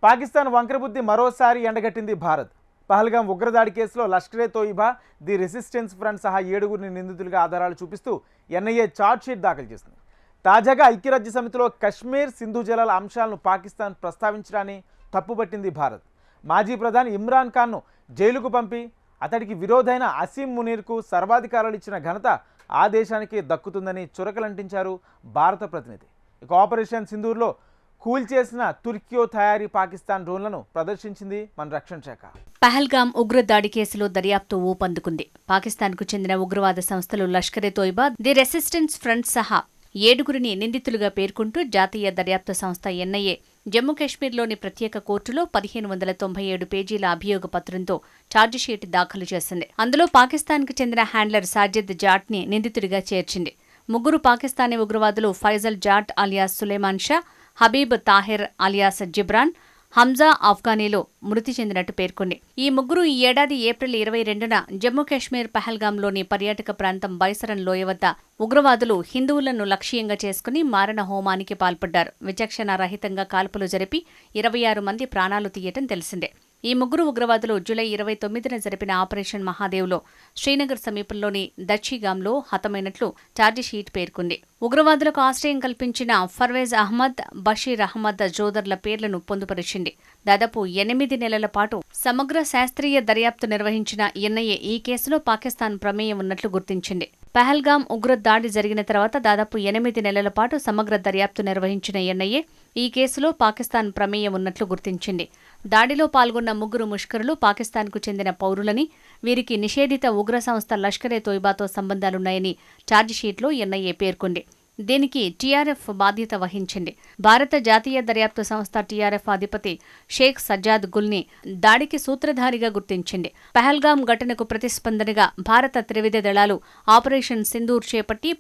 పాకిస్తాన్ వంకరబుద్ధి మరోసారి ఎండగట్టింది భారత్. పహల్గాం ఉగ్రదాడి కేసులో Lashkar-e Taiba, the Resistance Front సహా 7గురిని నిందితులుగా ఆధారాలు చూపిస్తూ ఎన్ఐఏ ఛార్జ్షీట్ దాఖలు చేసింది. తాజాగా ఐక్యరాజ్య సమితిలో కశ్మీర్, సింధు జలాల అంశాలను పాకిస్తాన్ ప్రస్తావించడాన్ని తప్పుపట్టింది భారత్. మాజీ ప్రధాని ఇమ్రాన్ ఖాన్ను జైలుకు పంపి అతడికి విరోధైన అసీం మునీర్కు సర్వాధికారాలు ఇచ్చిన ఘనత ఆ దేశానికి దక్కుతుందని చురకలంటించారు భారత ప్రతినిధి. ఇక ఆపరేషన్ సింధూర్లో కూల్చేసిన తుర్కియో తయారీ పాకిస్తాన్ డ్రోన్లను ప్రదర్శించింది మన రక్షణ శాఖ. పహల్గాం ఉగ్రదాడి కేసులో దర్యాప్తు ఊపందుకుంది. పాకిస్తాన్కు చెందిన ఉగ్రవాద సంస్థలు Lashkar-e Taiba, the Resistance Front సహా 7గురిని నిందితులుగా పేర్కొంటూ జాతీయ దర్యాప్తు సంస్థ ఎన్ఐఏ జమ్మూ కాశ్మీర్లోని ప్రత్యేక కోర్టులో 1597 పేజీల అభియోగ పత్రంతో ఛార్జిషీట్ దాఖలు చేసింది. అందులో పాకిస్తాన్కు చెందిన హ్యాండ్లర్ సాజిద్ జాట్ని నిందితుడిగా చేర్చింది. 3 పాకిస్తానీ ఉగ్రవాదులు ఫైజల్ జాట్ అలియాస్ సులేమాన్ షా, హబీబ్ తాహిర్ అలియాస్ జిబ్రాన్, హంజా ఆఫ్ఘానీలో మృతి చెందినట్టు పేర్కొంది. ఈ 3 ఈ ఏడాది ఏప్రిల్ 22న జమ్మూ కాశ్మీర్ పహల్గాంలోని పర్యాటక ప్రాంతం బైసరన్ లోయ వద్ద ఉగ్రవాదులు హిందువులను లక్ష్యంగా చేసుకుని మారణ హోమానికి పాల్పడ్డారు. విచక్షణ రహితంగా కాల్పులు జరిపి 26 మంది ప్రాణాలు తీయటం తెలిసిందే. ఈ 3 ఉగ్రవాదులు జూలై 29న జరిపిన ఆపరేషన్ మహాదేవ్లో శ్రీనగర్ సమీపంలోని దచ్చిగాంలో హతమైనట్లు ఛార్జిషీట్ పేర్కొంది. ఉగ్రవాదులకు ఆశ్రయం కల్పించిన ఫర్వేజ్ అహ్మద్, బషీర్ అహ్మద్ జోదర్ల పేర్లను పొందుపరిచింది. దాదాపు 8 నెలల పాటు సమగ్ర శాస్త్రీయ దర్యాప్తు నిర్వహించిన ఎన్ఐఏ ఈ కేసులో పాకిస్తాన్ ప్రమేయం ఉన్నట్లు గుర్తించింది. పహల్గాం ఉగ్రదాడి జరిగిన తర్వాత దాదాపు 8 నెలల పాటు సమగ్ర దర్యాప్తు నిర్వహించిన ఎన్ఐఏ ఈ కేసులో పాకిస్తాన్ ప్రమేయం ఉన్నట్లు గుర్తించింది. దాడిలో పాల్గొన్న 3 ముష్కరులు పాకిస్తాన్కు చెందిన పౌరులని, వీరికి నిషేధిత ఉగ్ర సంస్థ లష్కరే తోయిబాతో సంబంధాలున్నాయని ఛార్జిషీట్లో ఎన్ఐఏ పేర్కొంది. దీనికి టీఆర్ఎఫ్ బాధ్యత వహించింది. భారత జాతీయ దర్యాప్తు సంస్థ టీఆర్ఎఫ్ అధిపతి షేక్ సజ్జాద్ గుల్ని దాడికి సూత్రధారిగా గుర్తించింది. పహల్గాం ఘటనకు ప్రతిస్పందనగా భారత త్రివిధ దళాలు ఆపరేషన్ సింధూర్ చేపట్టి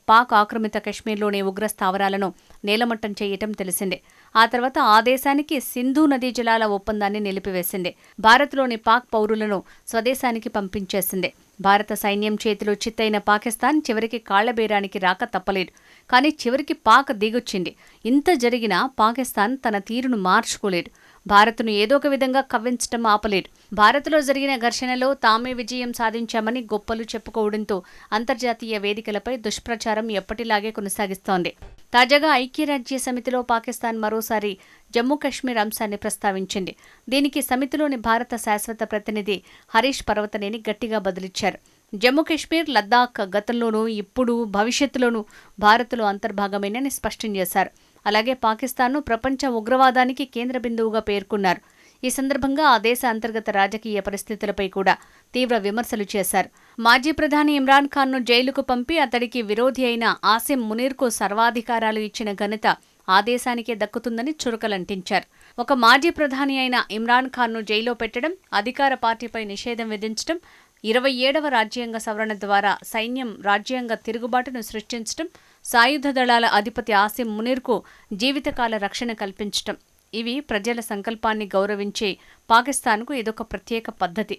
పాక్ ఆక్రమిత కశ్మీర్లోని ఉగ్ర స్థావరాలను నేలమట్టం చేయటం తెలిసిందే. ఆ తర్వాత ఆ దేశానికి సింధు నదీ జలాల ఒప్పందాన్ని నిలిపివేసింది. భారత్లోని పాక్ పౌరులను స్వదేశానికి పంపించేసింది. భారత సైన్యం చేతిలో చిత్తైన పాకిస్తాన్ చివరికి కాళ్లబేరానికి రాక తప్పలేదు. కానీ చివరికి పాక్ దిగొచ్చింది. ఇంత జరిగినా పాకిస్తాన్ తన తీరును మార్చుకోలేదు. భారత్ను ఏదో ఒక విధంగా కవ్వించటం ఆపలేదు. భారత్లో జరిగిన ఘర్షణలో తామే విజయం సాధించామని గొప్పలు చెప్పుకోవడంతో అంతర్జాతీయ వేదికలపై దుష్ప్రచారం ఎప్పటిలాగే కొనసాగిస్తోంది. తాజాగా ఐక్యరాజ్య సమితిలో పాకిస్తాన్ మరోసారి జమ్మూ కాశ్మీర్ అంశాన్ని ప్రస్తావించింది. దీనికి సమితిలోని భారత శాశ్వత ప్రతినిధి హరీష్ పర్వతనేని గట్టిగా బదులిచ్చారు. జమ్మూ కాశ్మీర్, లద్దాఖ్ గతంలోనూ, ఇప్పుడు, భవిష్యత్తులోనూ భారత్లో అంతర్భాగమేనని స్పష్టం చేశారు. అలాగే పాకిస్తాన్ను ప్రపంచ ఉగ్రవాదానికి కేంద్ర బిందువుగా పేర్కొన్నారు. ఈ సందర్భంగా ఆ దేశ అంతర్గత రాజకీయ పరిస్థితులపై కూడా తీవ్ర విమర్శలు చేశారు. మాజీ ప్రధాని ఇమ్రాన్ ఖాన్ను జైలుకు పంపి అతడికి విరోధి అయిన ఆసిం మునీర్కు సర్వాధికారాలు ఇచ్చిన ఘనత ఆ దేశానికే దక్కుతుందని చురకలంటించారు. ఒక మాజీ ప్రధాని అయిన ఇమ్రాన్ ఖాన్ను జైల్లో పెట్టడం, అధికార పార్టీపై నిషేధం విధించడం, 27వ రాజ్యాంగ సవరణ ద్వారా సైన్యం రాజ్యాంగ తిరుగుబాటును సృష్టించడం, సాయుధ దళాల అధిపతి ఆసిం మునీర్కు జీవితకాల రక్షణ కల్పించడం, ఇవి ప్రజల సంకల్పాన్ని గౌరవించే పాకిస్తాన్కు ఇదొక ప్రత్యేక పద్ధతి.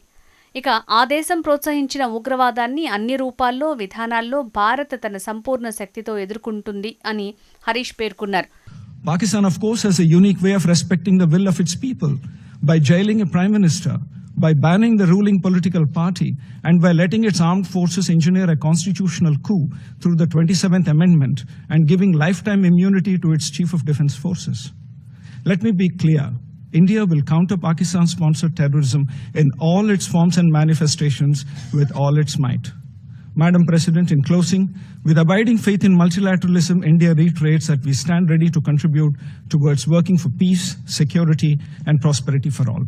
ఇక ఆ దేశం ప్రోత్సహించిన ఉగ్రవాదాన్ని అన్ని రూపాల్లో, విధానాల్లో భారత్ తన సంపూర్ణ శక్తితో ఎదుర్కొంటుంది అని హరీష్ పేర్కొన్నారు. Pakistan, of course, has a unique way of respecting the will of its people by jailing a prime minister, by banning the ruling political party, and by letting its armed forces engineer a constitutional coup through the 27th Amendment and giving lifetime immunity to its Chief of Defence Forces. Let me be clear. India will counter Pakistan-sponsored terrorism in all its forms and manifestations with all its might. Madam President, in closing, with abiding faith in multilateralism, India reiterates that we stand ready to contribute towards working for peace, security, and prosperity for all.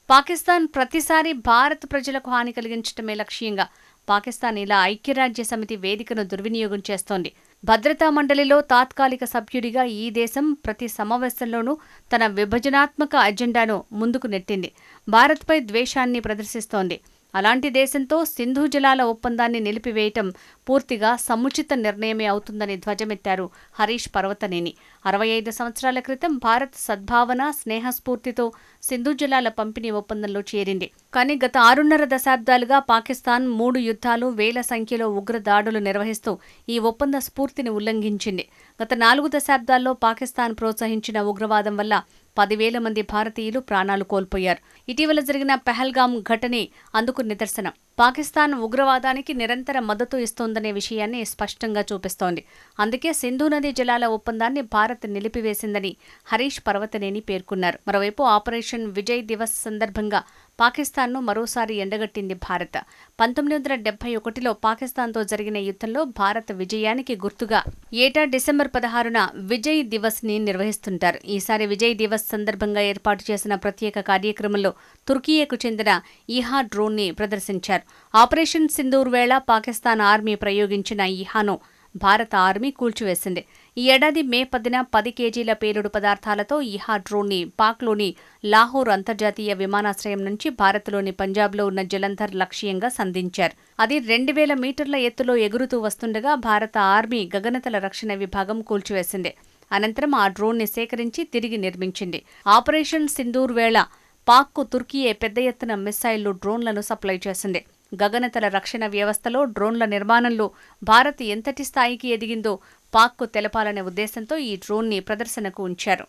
Pakistan ప్రతిసారి భారత్ ప్రజలకు హాని కలిగించడమే లక్ష్యంగా పాకిస్తాన్ ఇలా ఐక్యరాజ్య సమితి వేదికను దుర్వినియోగం చేస్తోంది. భద్రతా మండలిలో తాత్కాలిక సభ్యుడిగా ఈ దేశం ప్రతి సమావేశంలోనూ తన విభజనాత్మక అజెండాను ముందుకు నెట్టింది. భారత్పై ద్వేషాన్ని ప్రదర్శిస్తోంది. అలాంటి దేశంతో సింధు జలాల ఒప్పందాన్ని నిలిపివేయటం పూర్తిగా సముచిత నిర్ణయమే అవుతుందని ధ్వజమెత్తారు హరీష్ పర్వతనేని. 65 సంవత్సరాల క్రితం భారత్ సద్భావన, స్నేహస్ఫూర్తితో సింధు జలాల పంపిణీ ఒప్పందంలో చేరింది. కానీ గత 6.5 దశాబ్దాలుగా పాకిస్తాన్ 3 యుద్ధాలు, వేల సంఖ్యలో ఉగ్రదాడులు నిర్వహిస్తూ ఈ ఒప్పంద స్ఫూర్తిని ఉల్లంఘించింది. గత 4 దశాబ్దాల్లో పాకిస్తాన్ ప్రోత్సహించిన ఉగ్రవాదం వల్ల 10,000 మంది భారతీయులు ప్రాణాలు కోల్పోయారు. ఇటీవల జరిగిన పెహల్గాం ఘటనే అందుకు నిదర్శనం. పాకిస్తాన్ ఉగ్రవాదానికి నిరంతర మద్దతు ఇస్తోందనే విషయాన్ని స్పష్టంగా చూపిస్తోంది. అందుకే సింధు నదీ జలాల ఒప్పందాన్ని భారత్ నిలిపివేసిందని హరీష్ పర్వతనేని పేర్కొన్నారు. మరోవైపు ఆపరేషన్ విజయ్ దివస్ సందర్భంగా పాకిస్తాన్ను మరోసారి ఎండగట్టింది భారత్. 1971లో పాకిస్తాన్తో జరిగిన యుద్ధంలో భారత్ విజయానికి గుర్తుగా ఏటా డిసెంబర్ 16న విజయ్ దివస్ ని నిర్వహిస్తుంటారు. ఈసారి విజయ్ దివస్ సందర్భంగా ఏర్పాటు చేసిన ప్రత్యేక కార్యక్రమంలో తుర్కియేకు చెందిన ఈహా డ్రోన్ ని ప్రదర్శించారు. ఆపరేషన్ సింధూర్ వేళ పాకిస్తాన్ ఆర్మీ ప్రయోగించిన ఈహాను భారత ఆర్మీ కూల్చివేసింది. ఈ ఏడాది మే 10న 10 కేజీల పేలుడు పదార్థాలతో ఈహా డ్రోన్ ని పాక్లోని లాహోర్ అంతర్జాతీయ విమానాశ్రయం నుంచి భారత్లోని పంజాబ్లో ఉన్న జలంధర్ లక్ష్యంగా సంధించారు. అది 2,000 మీటర్ల ఎత్తులో ఎగురుతూ వస్తుండగా భారత ఆర్మీ గగనతల రక్షణ విభాగం కూల్చివేసింది. అనంతరం ఆ డ్రోన్ ని సేకరించి తిరిగి నిర్మించింది. ఆపరేషన్ సింధూర్ వేళ పాక్కు తుర్కీయే పెద్ద ఎత్తున మిస్సైళ్లు, డ్రోన్లను సప్లై చేసింది. గగనతల రక్షణ వ్యవస్థలో డ్రోన్ల నిర్మాణంలో భారత్ ఎంతటి స్థాయికి ఎదిగిందో పాక్కు తెలపాలనే ఉద్దేశంతో ఈ డ్రోన్ ని ప్రదర్శనకు ఉంచారు.